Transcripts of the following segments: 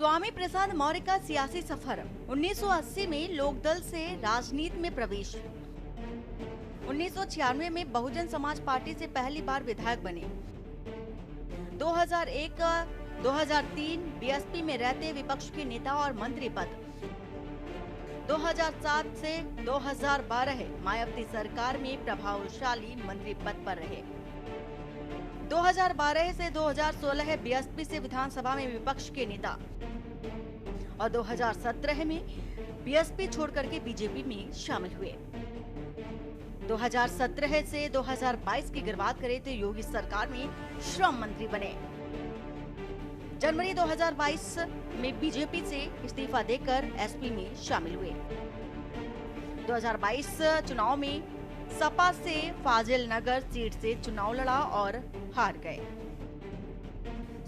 स्वामी प्रसाद मौर्य का सियासी सफर। 1980 में लोकदल से राजनीति में प्रवेश। 1996 में बहुजन समाज पार्टी से पहली बार विधायक बने। 2001-2003 बीएसपी में रहते विपक्ष के नेता और मंत्री पद। 2007 से 2012 मायावती सरकार में प्रभावशाली मंत्री पद पर रहे। 2012 से 2016 बीएसपी से विधानसभा में विपक्ष के नेता और 2017 में बीएसपी छोड़कर के बीजेपी में शामिल हुए। 2017 से 2022 की अगर बात करें तो योगी सरकार में श्रम मंत्री बने। जनवरी 2022 में बीजेपी से इस्तीफा देकर एसपी में शामिल हुए। 2022 चुनाव में सपा से फाजिल नगर सीट से चुनाव लड़ा और हार गए।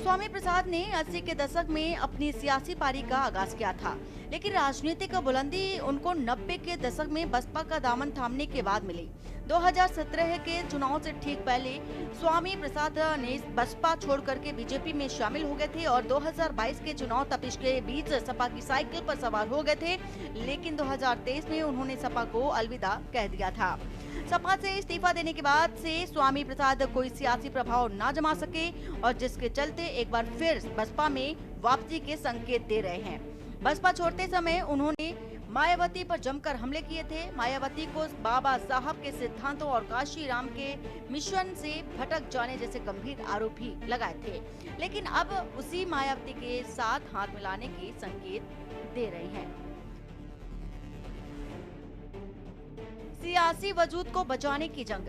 स्वामी प्रसाद ने 80 के दशक में अपनी सियासी पारी का आगाज किया था, लेकिन राजनीतिक बुलंदी उनको 90 के दशक में बसपा का दामन थामने के बाद मिली। 2017 के चुनाव से ठीक पहले स्वामी प्रसाद ने बसपा छोड़कर के बीजेपी में शामिल हो गए थे और 2022 के चुनाव तपिश के बीच सपा की साइकिल पर सवार हो गए थे, लेकिन 2023 में उन्होंने सपा को अलविदा कह दिया था। सपा से इस्तीफा देने के बाद से स्वामी प्रसाद कोई सियासी प्रभाव न जमा सके और जिसके चलते एक बार फिर बसपा में वापसी के संकेत दे रहे हैं। बसपा छोड़ते समय उन्होंने मायावती पर जमकर हमले किए थे। मायावती को बाबा साहब के सिद्धांतों और काशी राम के मिशन से भटक जाने जैसे गंभीर आरोप भी लगाए थे, लेकिन अब उसी मायावती के साथ हाथ मिलाने के संकेत दे रहे हैं। सियासी वजूद को बचाने की जंग।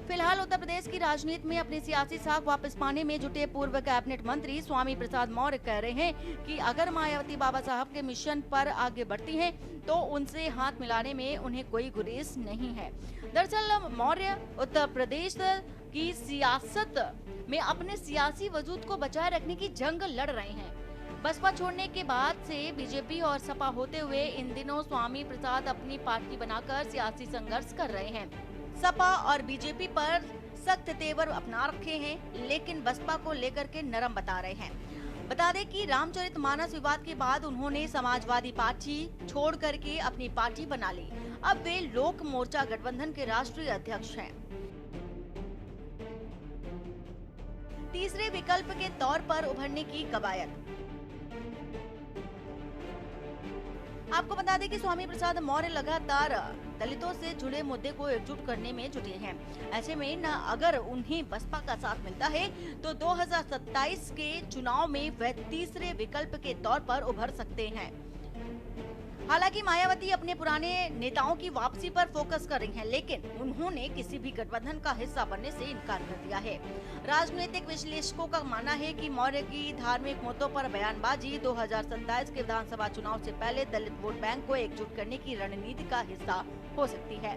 फिलहाल उत्तर प्रदेश की राजनीति में अपनी सियासी साख वापस पाने में जुटे पूर्व कैबिनेट मंत्री स्वामी प्रसाद मौर्य कह रहे हैं कि अगर मायावती बाबा साहब के मिशन पर आगे बढ़ती हैं, तो उनसे हाथ मिलाने में उन्हें कोई गुरेज नहीं है। दरअसल मौर्य उत्तर प्रदेश की सियासत में अपने सियासी वजूद को बचाए रखने की जंग लड़ रहे हैं। बसपा छोड़ने के बाद से बीजेपी और सपा होते हुए इन दिनों स्वामी प्रसाद अपनी पार्टी बनाकर सियासी संघर्ष कर रहे हैं। सपा और बीजेपी पर सख्त तेवर अपना रखे हैं, लेकिन बसपा को लेकर के नरम बता रहे हैं। बता दें कि रामचरितमानस विवाद के बाद उन्होंने समाजवादी पार्टी छोड़ करके अपनी पार्टी बना ली। अब वे लोक मोर्चा गठबंधन के राष्ट्रीय अध्यक्ष हैं। तीसरे विकल्प के तौर पर उभरने की कवायद। आपको बता दें कि स्वामी प्रसाद मौर्य लगातार दलितों से जुड़े मुद्दे को एकजुट करने में जुटे हैं। ऐसे में न अगर उन्हें बसपा का साथ मिलता है तो 2027 के चुनाव में वह तीसरे विकल्प के तौर पर उभर सकते हैं। हालांकि मायावती अपने पुराने नेताओं की वापसी पर फोकस कर रही हैं, लेकिन उन्होंने किसी भी गठबंधन का हिस्सा बनने से इनकार कर दिया है। राजनीतिक विश्लेषकों का मानना है कि मौर्य की धार्मिक मुद्दों पर बयानबाजी 2027 के विधानसभा चुनाव से पहले दलित वोट बैंक को एकजुट करने की रणनीति का हिस्सा हो सकती है।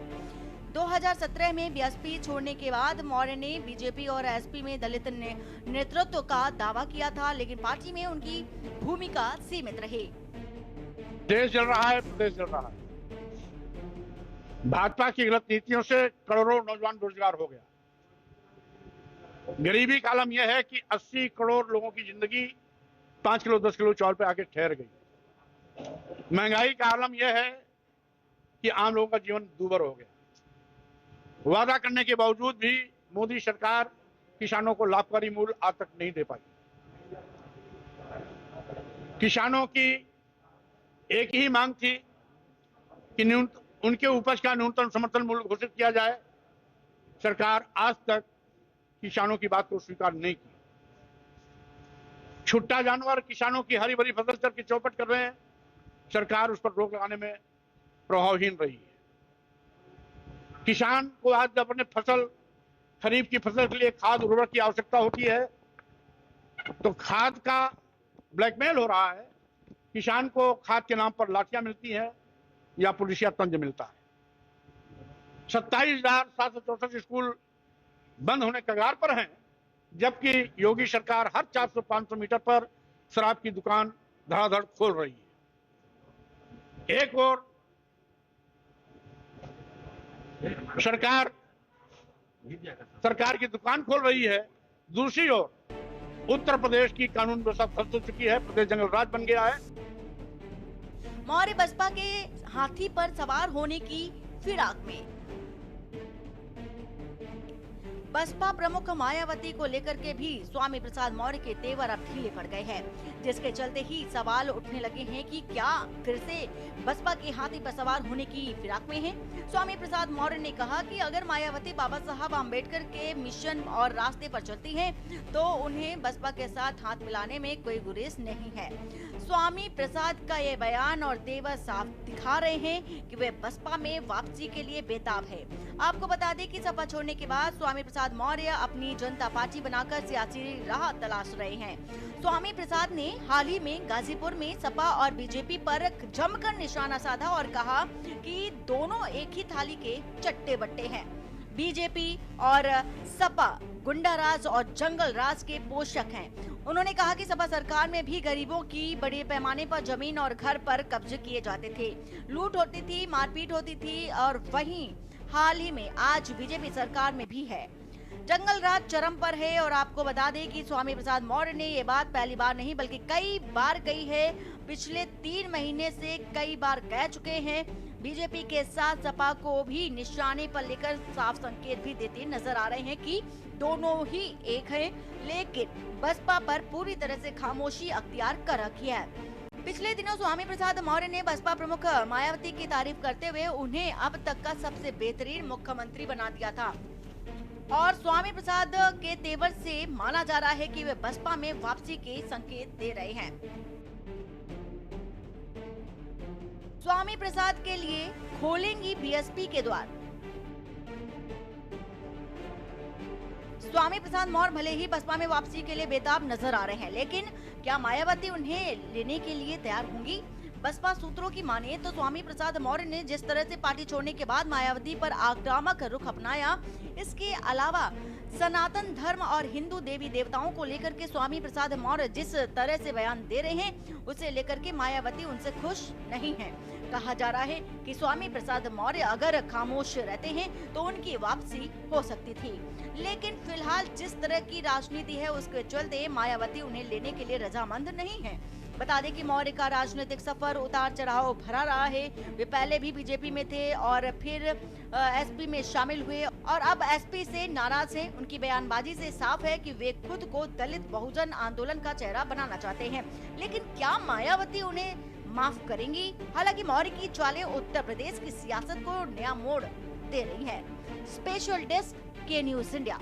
2017 में बीएसपी छोड़ने के बाद मौर्य ने बीजेपी और एसपी में दलित नेतृत्व का दावा किया था, लेकिन पार्टी में उनकी भूमिका सीमित रही। देश जल रहा है, प्रदेश जल रहा है। भाजपा की गलत नीतियों से करोड़ों नौजवान बेरोजगार हो गया। गरीबी का आलम यह है कि 80 करोड़ लोगों की जिंदगी 5 किलो 10 किलो चावल पे आके ठहर गई। महंगाई का आलम यह है कि आम लोगों का जीवन दूभर हो गया। वादा करने के बावजूद भी मोदी सरकार किसानों को लाभकारी मूल्य आज तक नहीं दे पाई। किसानों की एक ही मांग थी कि उनके उपज का न्यूनतम समर्थन मूल्य घोषित किया जाए। सरकार आज तक किसानों की बात को स्वीकार नहीं की। छुट्टा जानवर किसानों की हरी भरी फसल चर की चौपट कर रहे हैं। सरकार उस पर रोक लगाने में प्रभावहीन रही है। किसान को आज अपने फसल खरीफ की फसल के लिए खाद उर्वरक की आवश्यकता होती है, तो खाद का ब्लैकमेल हो रहा है। किसान को खाद के नाम पर लाठियां मिलती हैं या पुलिसिया तंज मिलता है। 27,764 स्कूल बंद होने कगार पर हैं, जबकि योगी सरकार हर 400-500 मीटर पर शराब की दुकान धड़ाधड़ खोल रही है। एक और सरकार की दुकान खोल रही है, दूसरी ओर उत्तर प्रदेश की कानून व्यवस्था ध्वस्त हो चुकी है, प्रदेश जंगल राज बन गया है। मौर्य बसपा के हाथी पर सवार होने की फिराक में। बसपा प्रमुख मायावती को लेकर के भी स्वामी प्रसाद मौर्य के तेवर अब ढीले पड़ गए हैं, जिसके चलते ही सवाल उठने लगे हैं कि क्या फिर से बसपा के हाथी पर सवार होने की फिराक में है। स्वामी प्रसाद मौर्य ने कहा कि अगर मायावती बाबा साहब आम्बेडकर के मिशन और रास्ते पर चलती हैं, तो उन्हें बसपा के साथ हाथ मिलाने में कोई गुरेज नहीं है। स्वामी प्रसाद का ये बयान और तेवर साफ दिखा रहे हैं कि वे बसपा में वापसी के लिए बेताब है। आपको बता दें कि सपा छोड़ने के बाद स्वामी प्रसाद मौर्य अपनी जनता पार्टी बनाकर सियासी राह तलाश रहे हैं। स्वामी प्रसाद ने हाल ही में गाजीपुर में सपा और बीजेपी पर जमकर निशाना साधा और कहा कि दोनों एक ही थाली के चट्टे बट्टे हैं। बीजेपी और सपा गुंडाराज और जंगल राज के पोषक हैं। उन्होंने कहा कि सपा सरकार में भी गरीबों की बड़े पैमाने पर जमीन और घर पर कब्जे किए जाते थे, लूट होती थी, मारपीट होती थी और वहीं हाल ही में आज बीजेपी सरकार में भी है। जंगल राज चरम पर है और आपको बता दें कि स्वामी प्रसाद मौर्य ने ये बात पहली बार नहीं बल्कि कई बार कही है। पिछले 3 महीने से कई बार कह चुके हैं। बीजेपी के साथ सपा को भी निशाने पर लेकर साफ संकेत भी देते नजर आ रहे हैं कि दोनों ही एक हैं, लेकिन बसपा पर पूरी तरह से खामोशी अख्तियार कर रखी है। पिछले दिनों स्वामी प्रसाद मौर्य ने बसपा प्रमुख मायावती की तारीफ करते हुए उन्हें अब तक का सबसे बेहतरीन मुख्यमंत्री बना दिया था और स्वामी प्रसाद के तेवर से माना जा रहा है कि वे बसपा में वापसी के संकेत दे रहे हैं। स्वामी प्रसाद के लिए खोलेंगी बीएसपी के द्वार। स्वामी प्रसाद मौर्य भले ही बसपा में वापसी के लिए बेताब नजर आ रहे हैं, लेकिन क्या मायावती उन्हें लेने के लिए तैयार होंगी? बसपा सूत्रों की माने तो स्वामी प्रसाद मौर्य ने जिस तरह से पार्टी छोड़ने के बाद मायावती पर आक्रामक रुख अपनाया, इसके अलावा सनातन धर्म और हिंदू देवी देवताओं को लेकर के स्वामी प्रसाद मौर्य जिस तरह से बयान दे रहे हैं, उसे लेकर के मायावती उनसे खुश नहीं है। कहा जा रहा है कि स्वामी प्रसाद मौर्य अगर खामोश रहते हैं तो उनकी वापसी हो सकती थी, लेकिन फिलहाल जिस तरह की राजनीति है उसके चलते मायावती उन्हें लेने के लिए रजामंद नहीं है। बता दें कि मौर्य का राजनीतिक सफर उतार चढ़ाव भरा रहा है। वे पहले भी बीजेपी में थे और फिर एसपी में शामिल हुए और अब एसपी से नाराज हैं। उनकी बयानबाजी से साफ है कि वे खुद को दलित बहुजन आंदोलन का चेहरा बनाना चाहते हैं, लेकिन क्या मायावती उन्हें माफ करेंगी? हालांकि मौर्य की चालें उत्तर प्रदेश की सियासत को नया मोड़ दे रही है। स्पेशल डेस्क के न्यूज़ इंडिया।